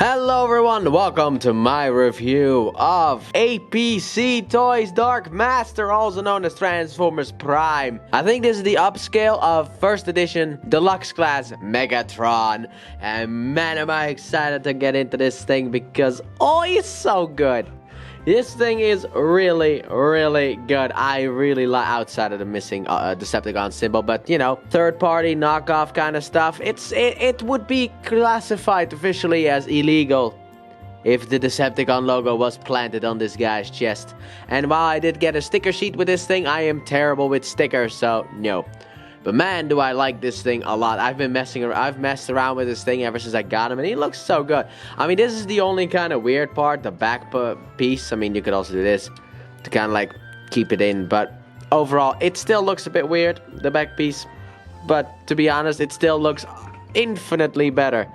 Hello everyone, welcome to my review of APC Toys Dark Master, also known as Transformers Prime. I think this is the upscale of first edition deluxe class Megatron. And man, am I excited to get into this thing because, oh, it's so good. This thing is really, really good. I really like, outside of the missing Decepticon symbol, but you know, third-party knockoff kind of stuff. It would be classified officially as illegal if the Decepticon logo was planted on this guy's chest. And while I did get a sticker sheet with this thing, I am terrible with stickers, so no. But man, do I like this thing a lot. I've messed around with this thing ever since I got him, and he looks so good. I mean, this is the only kind of weird part, the back piece. I mean, you could also do this to kind of like keep it in, but overall, it still looks a bit weird, the back piece. But to be honest, it still looks infinitely better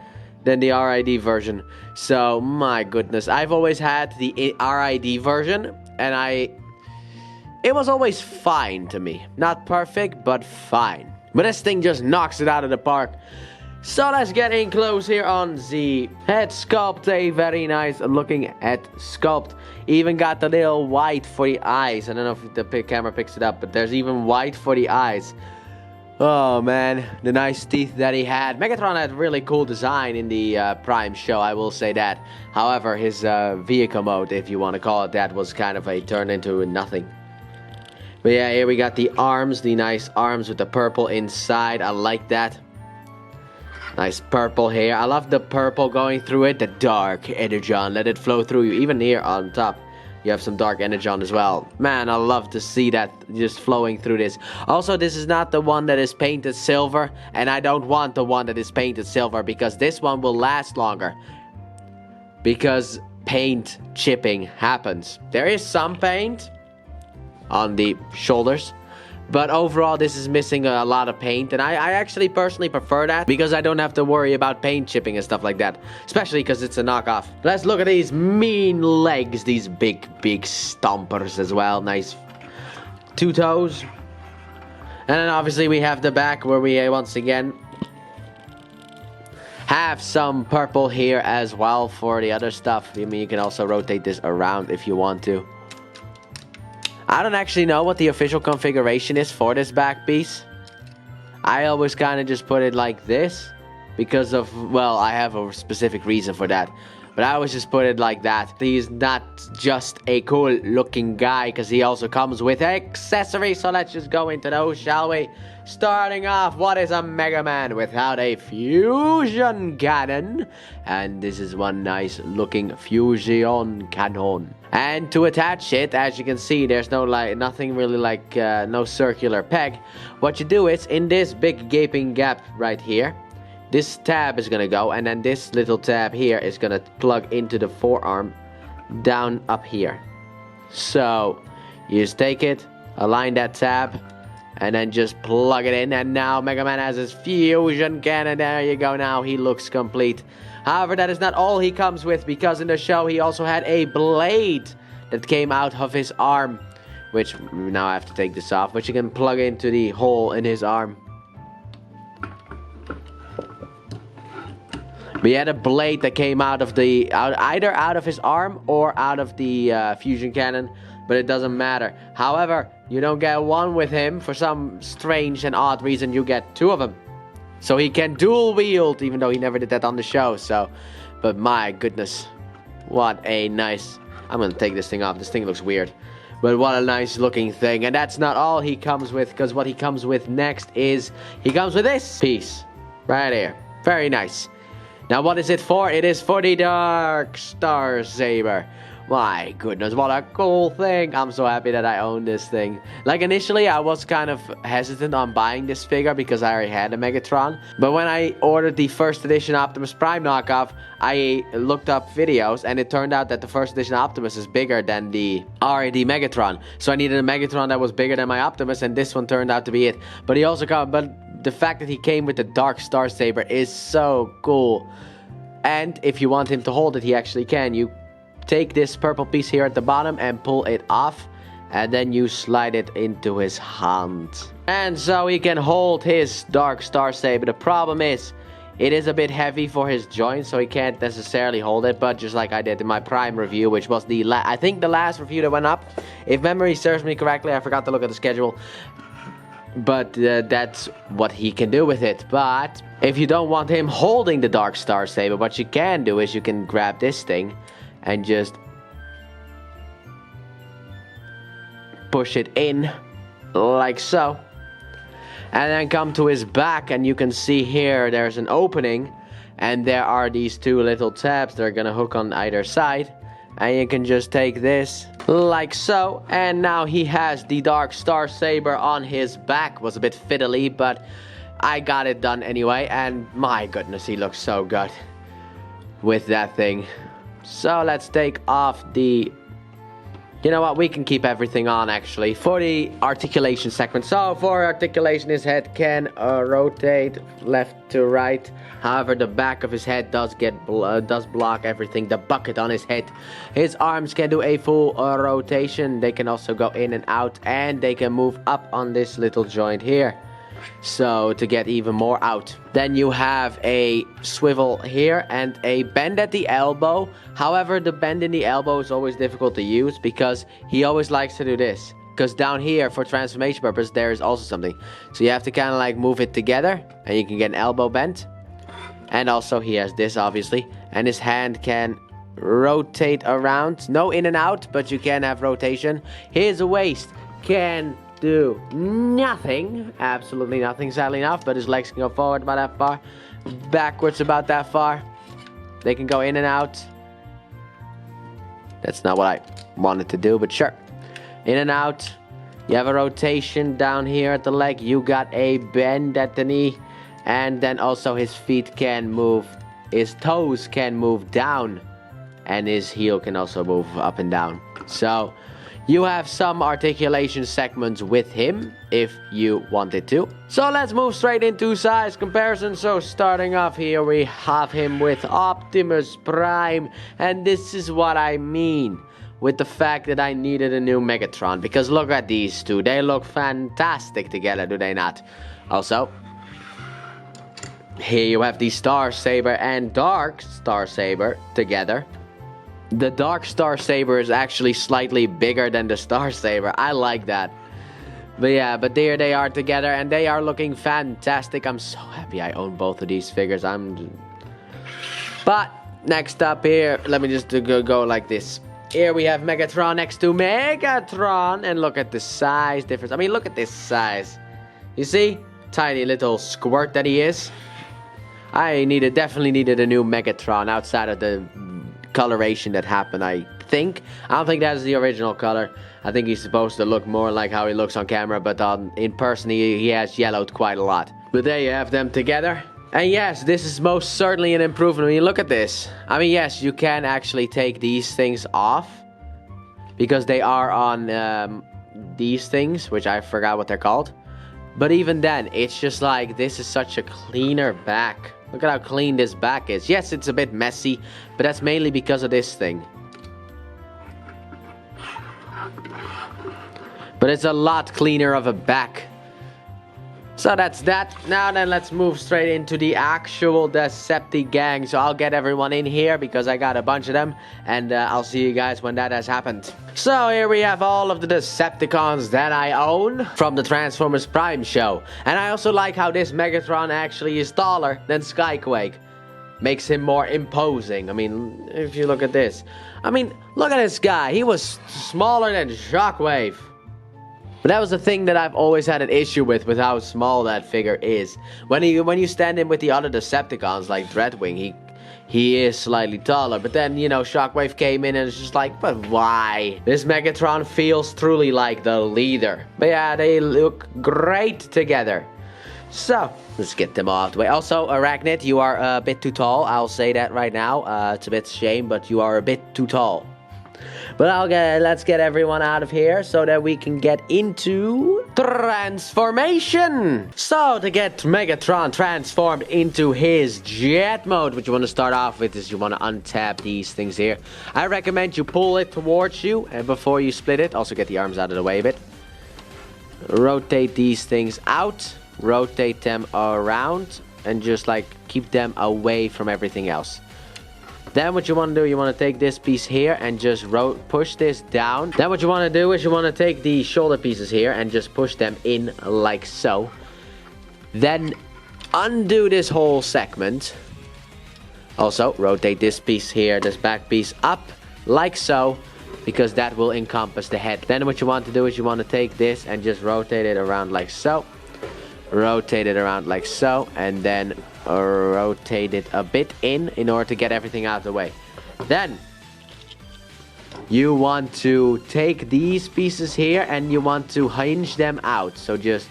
than the RID version. So, my goodness, I've always had the RID version, and it was always fine to me. Not perfect, but fine. But this thing just knocks it out of the park. So let's get in close here on the head sculpt. A very nice looking head sculpt. Even got the little white for the eyes. I don't know if the camera picks it up, but there's even white for the eyes. Oh man, the nice teeth that he had. Megatron had really cool design in the Prime show, I will say that. However, his vehicle mode, if you want to call it that, was kind of a turn into nothing. But yeah, here we got the arms, the nice arms with the purple inside. I like that. Nice purple here. I love the purple going through it. The dark energon. Let it flow through you. Even here on top, you have some dark energon as well. Man, I love to see that just flowing through this. Also, this is not the one that is painted silver. And I don't want the one that is painted silver, because this one will last longer. Because paint chipping happens. There is some paint on the shoulders, but overall this is missing a lot of paint, and I actually personally prefer that because I don't have to worry about paint chipping and stuff like that, especially because it's a knockoff. Let's look at these mean legs, these big stompers as well. Nice two toes. And then obviously we have the back where we once again have some purple here as well for the other stuff. I mean, you can also rotate this around if you want to. I don't actually know what the official configuration is for this back piece. I always kind of just put it like this because of, well, I have a specific reason for that. But I always just put it like that. He's not just a cool looking guy because he also comes with accessories. So let's just go into those, shall we? Starting off, what is a Mega Man without a fusion cannon? And this is one nice looking fusion cannon. And to attach it, as you can see, there's no nothing really like no circular peg. What you do is in this big gaping gap right here, this tab is gonna go, and then this little tab here is gonna plug into the forearm down up here. So you just take it, align that tab, and then just plug it in, and now Mega Man has his fusion cannon. There you go, now he looks complete. However, that is not all he comes with, because in the show he also had a blade that came out of his arm, which now I have to take this off, which you can plug into the hole in his arm. But he had a blade that came out of the either out of his arm or out of the fusion cannon, but it doesn't matter. However, you don't get one with him. For some strange and odd reason, you get two of them. So he can dual wield, even though he never did that on the show. So, but my goodness, what a nice... I'm gonna take this thing off. This thing looks weird. But what a nice looking thing. And that's not all he comes with, because what he comes with next is... he comes with this piece right here. Very nice. Now what is it for? It is for the Dark Star Saber. My goodness, what a cool thing. I'm so happy that I own this thing. Like, initially I was kind of hesitant on buying this figure because I already had a Megatron. But when I ordered the first edition Optimus Prime knockoff, I looked up videos, and it turned out that the first edition Optimus is bigger than the RID Megatron. So I needed a Megatron that was bigger than my Optimus, and this one turned out to be it. But he also the fact that he came with the Dark Star Saber is so cool. And if you want him to hold it, he actually can. You take this purple piece here at the bottom and pull it off, and then you slide it into his hand. And so he can hold his Dark Star Saber. The problem is, It is a bit heavy for his joints, so he can't necessarily hold it, but just like I did in my Prime review, which was I think the last review that went up. If memory serves me correctly, I forgot to look at the schedule. But that's what he can do with it. But if you don't want him holding the Dark Star Saber, what you can do is you can grab this thing and just push it in like so. And then come to his back, and you can see here there's an opening, and there are these two little tabs that are gonna hook on either side, and you can just take this like so, and now he has the Dark Star Saber on his back. Was a bit fiddly, but I got it done anyway, and my goodness, he looks so good with that thing. So let's take off the... You know what, we can keep everything on actually for the articulation segment. So for articulation, his head can rotate left to right. However, the back of his head does block everything. The bucket on his head. His arms can do a full rotation. They can also go in and out, and they can move up on this little joint here. So to get even more out. Then you have a swivel here and a bend at the elbow. However, the bend in the elbow is always difficult to use because he always likes to do this. Because down here, for transformation purpose, there is also something. So you have to kind of like move it together, and you can get an elbow bend. And also he has this, obviously. And his hand can rotate around. No in and out, but you can have rotation. His waist can do nothing, absolutely nothing, sadly enough, but his legs can go forward about that far, backwards about that far. They can go in and out. That's not what I wanted to do, but sure. In and out. You have a rotation down here at the leg. You got a bend at the knee, and then also his feet can move. His toes can move down, and his heel can also move up and down. So you have some articulation segments with him if you wanted to. So let's move straight into size comparison. So starting off here, we have him with Optimus Prime. And this is what I mean with the fact that I needed a new Megatron. Because look at these two. They look fantastic together, do they not? Also, here you have the Star Saber and Dark Star Saber together. The Dark Star Saber is actually slightly bigger than the Star Saber. I like that. But yeah, but there they are together, and they are looking fantastic. I'm so happy I own both of these figures. But next up here, let me just go like this. Here we have Megatron next to Megatron, and look at the size difference. I mean, look at this size. You see? Tiny little squirt that he is. I definitely needed a new Megatron outside of the coloration that happened, I think. I don't think that is the original color. I think he's supposed to look more like how he looks on camera, but in person he has yellowed quite a lot. But there you have them together. And yes, this is most certainly an improvement. I mean, look at this. I mean, yes, you can actually take these things off because they are on these things, which I forgot what they're called. But even then, it's just like, this is such a cleaner back. Look at how clean this back is. Yes, it's a bit messy, but that's mainly because of this thing. But it's a lot cleaner of a back. So that's that. Now then, let's move straight into the actual Decepti-gang. So I'll get everyone in here because I got a bunch of them. And I'll see you guys when that has happened. So here we have all of the Decepticons that I own from the Transformers Prime show. And I also like how this Megatron actually is taller than Skyquake. Makes him more imposing. I mean, if you look at this. I mean, look at this guy. He was smaller than Shockwave. But that was the thing that I've always had an issue with how small that figure is. When you stand in with the other Decepticons like Dreadwing, he is slightly taller. But then, you know, Shockwave came in and it's just like, but why? This Megatron feels truly like the leader. But yeah, they look great together. So, let's get them off the way. Also, Arachnid, you are a bit too tall. I'll say that right now. It's a bit shame, but you are a bit too tall. But let's get everyone out of here so that we can get into transformation. So to get Megatron transformed into his jet mode, what you want to start off with is you want to untap these things here. I recommend you pull it towards you and before you split it. Also get the arms out of the way a bit. Rotate these things out. Rotate them around. and just like keep them away from everything else. Then what you want to do, you want to take this piece here and just push this down. Then what you want to do is you want to take the shoulder pieces here and just push them in like so. Then undo this whole segment. Also rotate this piece here, this back piece up like so, because that will encompass the head. Then what you want to do is you want to take this and just rotate it around like so. Rotate it around like so, and then rotate it a bit in order to get everything out of the way. Then you want to take these pieces here and you want to hinge them out. So just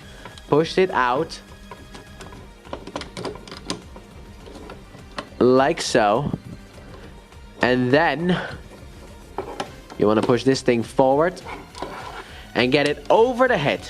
push it out like so, and then you want to push this thing forward and get it over the head.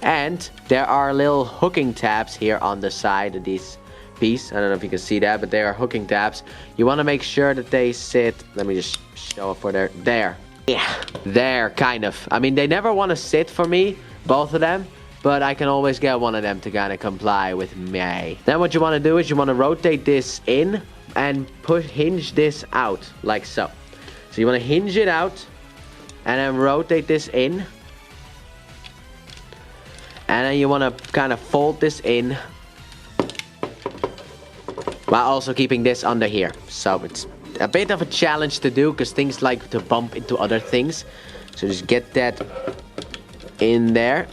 And there are little hooking tabs here on the side of this piece. I don't know if you can see that, but they are hooking tabs. You want to make sure that they sit. Let me just show it for there. Yeah, there, kind of. I mean, they never want to sit for me, both of them, but I can always get one of them to kind of comply with me. Then what you want to do is you want to rotate this in and hinge this out like so. So you want to hinge it out and then rotate this in. And then you want to kind of fold this in while also keeping this under here. So it's a bit of a challenge to do because things like to bump into other things. So just get that in there.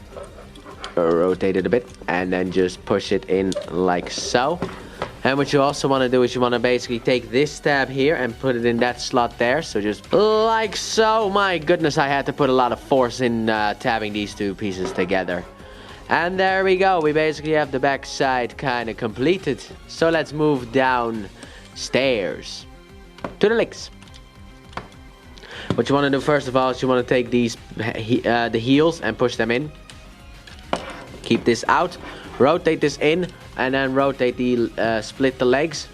Rotate it a bit and then just push it in like so. And what you also want to do is you want to basically take this tab here and put it in that slot there. So just like so. My goodness, I had to put a lot of force in tabbing these two pieces together. And there we go. We basically have the back side kind of completed. So let's move downstairs to the legs. What you want to do first of all is you want to take these the heels and push them in. Keep this out. Rotate this in and then rotate the split the legs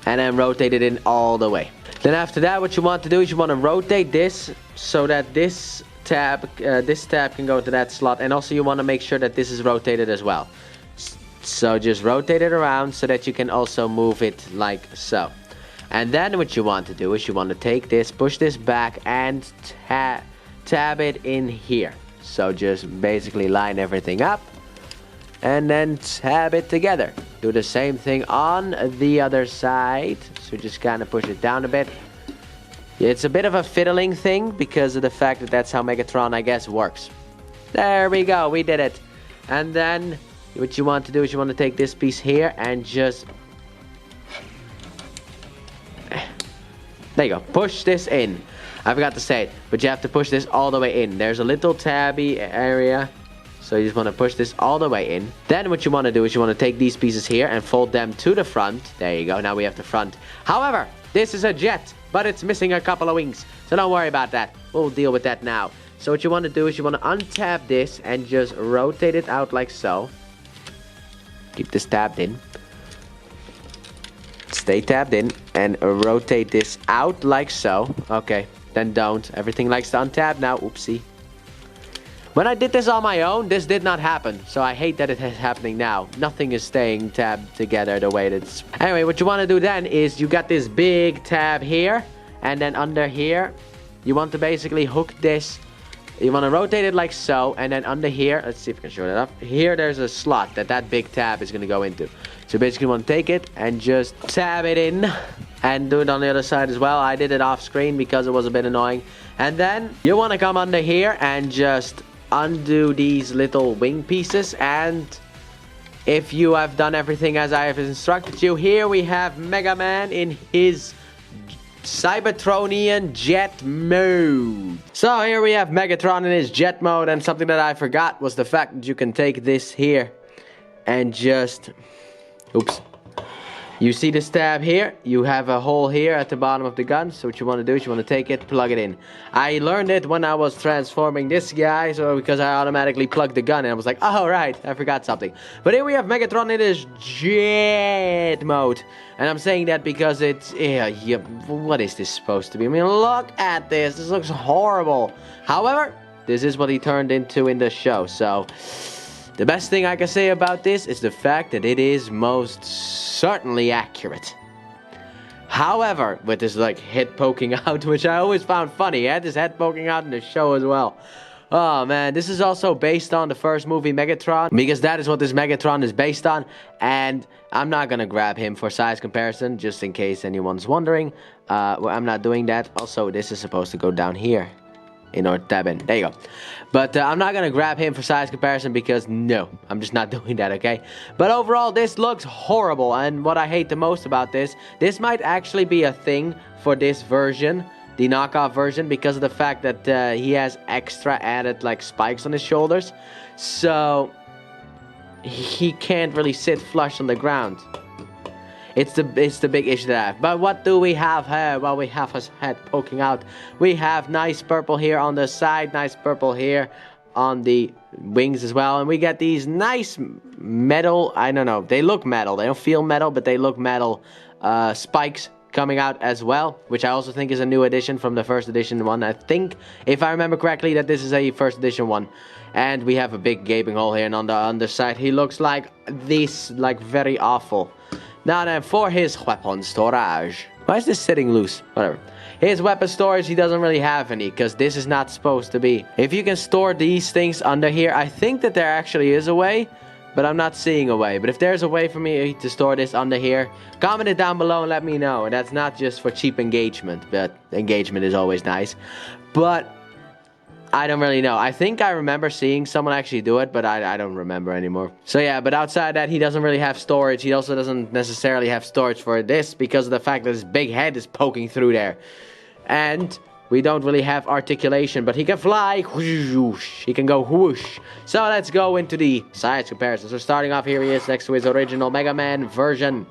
and then rotate it in all the way. Then after that, what you want to do is you want to rotate this so that this tab can go to that slot, and also you want to make sure that this is rotated as well. So just rotate it around so that you can also move it like so. And then what you want to do is you want to take this, push this back and tab it in here. So just basically line everything up and then tab it together. Do the same thing on the other side. So just kind of push it down a bit. It's a bit of a fiddling thing because of the fact that that's how Megatron, I guess, works. There we go, we did it. And then what you want to do is you want to take this piece here and just... There you go, push this in. I forgot to say it, but you have to push this all the way in. There's a little tabby area, so you just want to push this all the way in. Then what you want to do is you want to take these pieces here and fold them to the front. There you go, now we have the front. However, this is a jet, but it's missing a couple of wings, so don't worry about that. We'll deal with that now. So what you want to do is you want to untab this and just rotate it out like so. Keep this tabbed in. Stay tabbed in and rotate this out like so. Okay, then don't. Everything likes to untab now. Oopsie. When I did this on my own, this did not happen. So I hate that it is happening now. Nothing is staying tabbed together the way it's... Anyway, what you want to do then is you got this big tab here. And then under here, you want to basically hook this. You want to rotate it like so. And then under here, let's see if I can show that up. Here, there's a slot that big tab is going to go into. So basically, you want to take it and just tab it in. And do it on the other side as well. I did it off screen because it was a bit annoying. And then you want to come under here and just undo these little wing pieces. And if you have done everything as I have instructed you, here we have Mega Man in his Cybertronian jet mode. So here we have Megatron in his jet mode, and something that I forgot was the fact that you can take this here and just... Oops. You see this tab here? You have a hole here at the bottom of the gun. So what you want to do is you want to take it, plug it in. I learned it when I was transforming this guy, so because I automatically plugged the gun and I was like, oh right, I forgot something. But here we have Megatron in his jet mode. And I'm saying that because it's, what is this supposed to be? I mean, look at this. This looks horrible. However, this is what he turned into in the show. So The best thing I can say about this is the fact that it is most certainly accurate. However, with this like head poking out, which I always found funny, he had his head poking out in the show as well. Oh man, this is also based on the first movie Megatron, because that is what this Megatron is based on. And I'm not gonna grab him for size comparison, just in case anyone's wondering. Well, I'm not doing that. Also, this is supposed to go down here in order to tab in. There you go. But I'm not gonna grab him for size comparison because no, I'm just not doing that, okay? But overall, this looks horrible, and what I hate the most about this might actually be a thing for this version, the knockoff version, because of the fact that he has extra added like spikes on his shoulders, so he can't really sit flush on the ground. It's the big issue that I have. But what do we have here? Well, we have his head poking out. We have nice purple here on the side, nice purple here on the wings as well. And we get these nice metal, I don't know, they look metal. They don't feel metal, but they look metal spikes coming out as well, which I also think is a new addition from the first edition one. I think, if I remember correctly, that this is a first edition one. And we have a big gaping hole here, and on the underside he looks like this, like very awful. Now then, for his weapon storage. Why is this sitting loose? Whatever. His weapon storage, he doesn't really have any, because this is not supposed to be. If you can store these things under here, I think that there actually is a way, but I'm not seeing a way. But if there's a way for me to store this under here, comment it down below and let me know. And that's not just for cheap engagement, but engagement is always nice. But I don't really know. I think I remember seeing someone actually do it, but I don't remember anymore. So yeah, but outside that, he doesn't really have storage. He also doesn't necessarily have storage for this because of the fact that his big head is poking through there. And we don't really have articulation, but he can fly. He can go whoosh. So let's go into the size comparison. So starting off, here he is next to his original Mega Man version.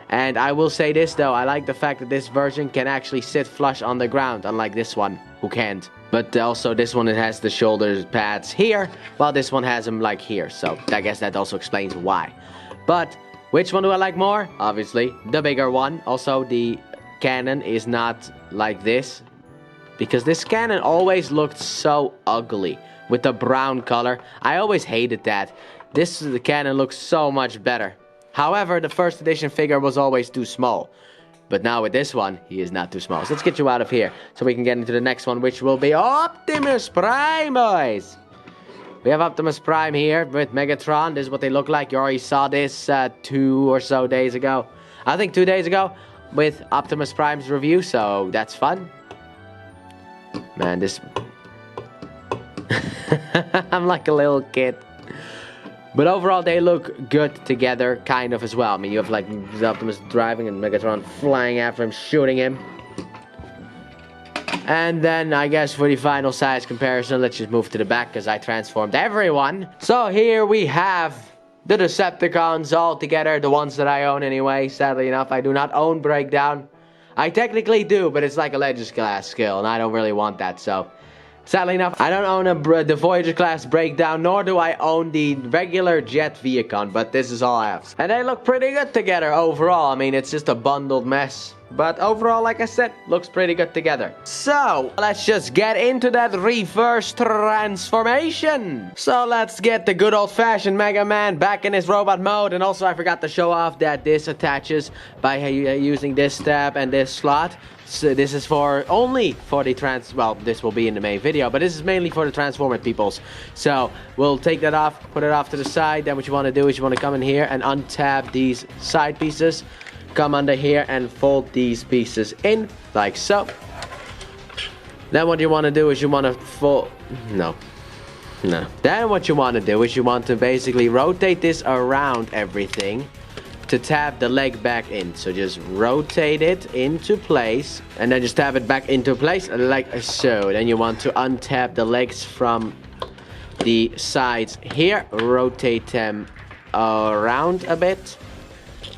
And I will say this though, I like the fact that this version can actually sit flush on the ground, unlike this one, who can't. But also this one, it has the shoulder pads here, while this one has them like here. So I guess that also explains why. But which one do I like more? Obviously, the bigger one. Also, the cannon is not like this, because this cannon always looked so ugly with the brown color. I always hated that. The cannon looks so much better. However, the first edition figure was always too small. But now with this one, he is not too small. So let's get you out of here so we can get into the next one, which will be Optimus Prime, boys. We have Optimus Prime here with Megatron. This is what they look like. You already saw this 2 or so days ago. I think 2 days ago with Optimus Prime's review, so that's fun. Man, this... I'm like a little kid. But overall, they look good together, kind of, as well. I mean, you have, like, Optimus driving and Megatron flying after him, shooting him. And then, I guess, for the final size comparison, let's just move to the back, because I transformed everyone. So, here we have the Decepticons all together, the ones that I own anyway. Sadly enough, I do not own Breakdown. I technically do, but it's like a Legends class skill, and I don't really want that, so... Sadly enough, I don't own the Voyager class Breakdown, nor do I own the regular Jet Viacon, but this is all I have. And they look pretty good together overall. I mean, it's just a bundled mess. But overall, like I said, looks pretty good together. So, let's just get into that reverse transformation. So, let's get the good old-fashioned Mega Man back in his robot mode. And also, I forgot to show off that this attaches by using this tab and this slot. So this is only for the well, this will be in the main video, but this is mainly for the Transformer peoples. So we'll take that off, put it off to the side. Then what you want to do is you want to come in here and untab these side pieces. Come under here and fold these pieces in, like so. Then what you want to do is you want to fold... No. Then what you want to do is you want to basically rotate this around everything to tab the leg back in. So just rotate it into place and then just tab it back into place like so. Then you want to untap the legs from the sides here, rotate them around a bit,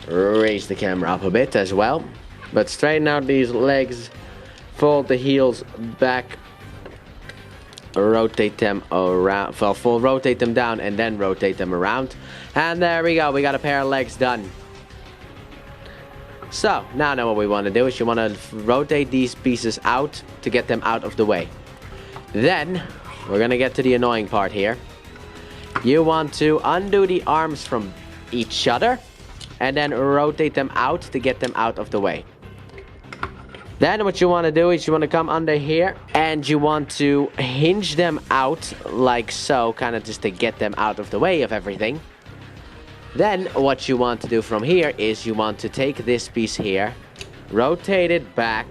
raise the camera up a bit as well, but straighten out these legs, fold the heels back, rotate them around, well, rotate them down and then rotate them around, and there we go, we got a pair of legs done. So now what we want to do is you want to rotate these pieces out to get them out of the way. Then we're gonna get to the annoying part here. you want to undo the arms from each other and then rotate them out to get them out of the way. Then what you want to do is you want to come under here and you want to hinge them out like so, kind of just to get them out of the way of everything. Then what you want to do from here is you want to take this piece here, rotate it back,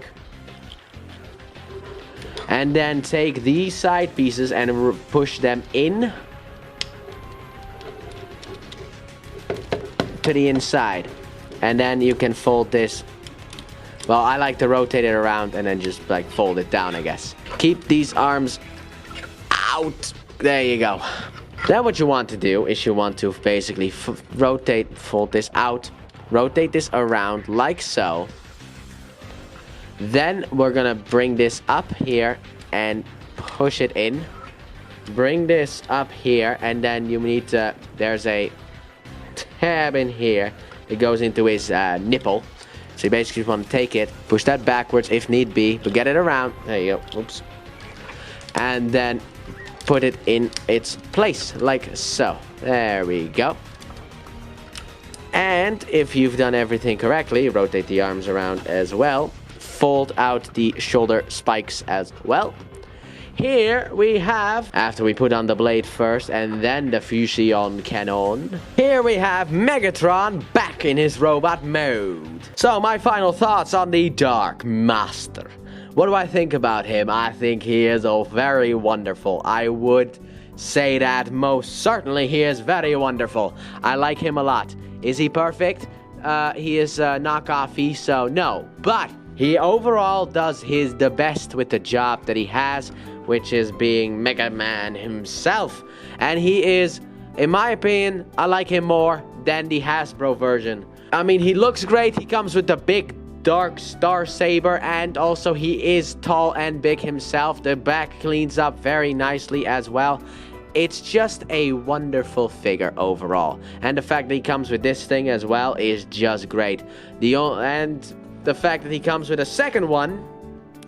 and then take these side pieces and push them in to the inside. And then you can fold this. Well, I like to rotate it around and then just like fold it down, I guess. Keep these arms out. There you go. Then what you want to do is you want to basically fold this out, rotate this around like so. Then we're gonna bring this up here and push it in. Bring this up here and then you need to, there's a tab in here. It goes into his nipple. So you basically just want to take it, push that backwards if need be, but get it around. There you go. Oops. And then put it in its place, like so. There we go. And if you've done everything correctly, rotate the arms around as well. Fold out the shoulder spikes as well. Here we have, after we put on the blade first and then the fusion cannon, here we have Megatron back in his robot mode. So my final thoughts on the Dark Master. What do I think about him? I think he is very wonderful. I would say that most certainly he is very wonderful. I like him a lot. Is he perfect? He is knockoffy, so no. But he overall does the best with the job that he has, which is being Mega Man himself. And he is, in my opinion, I like him more than the Hasbro version. I mean, he looks great. He comes with the big dark star saber, and also he is tall and big himself. The back cleans up very nicely as well. It's just a wonderful figure overall. And the fact that he comes with this thing as well is just great. And the fact that he comes with a second one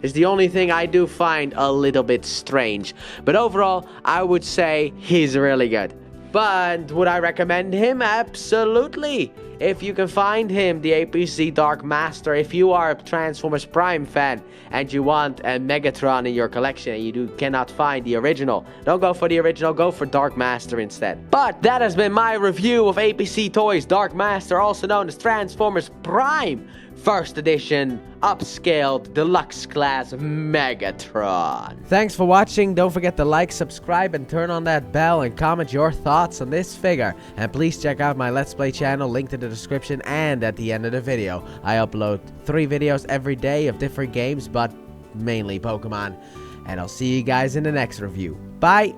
is the only thing I do find a little bit strange. But overall, I would say he's really good. But would I recommend him? Absolutely. If you can find him, the APC Dark Master, if you are a Transformers Prime fan and you want a Megatron in your collection and you cannot find the original, don't go for the original, go for Dark Master instead. But that has been my review of APC Toys Dark Master, also known as Transformers Prime First Edition Upscaled Deluxe Class Megatron. Thanks for watching. Don't forget to like, subscribe, and turn on that bell and comment your thoughts on this figure. And please check out my Let's Play channel, linked in the description and at the end of the video. I upload 3 videos every day of different games, but mainly Pokemon. And I'll see you guys in the next review. Bye!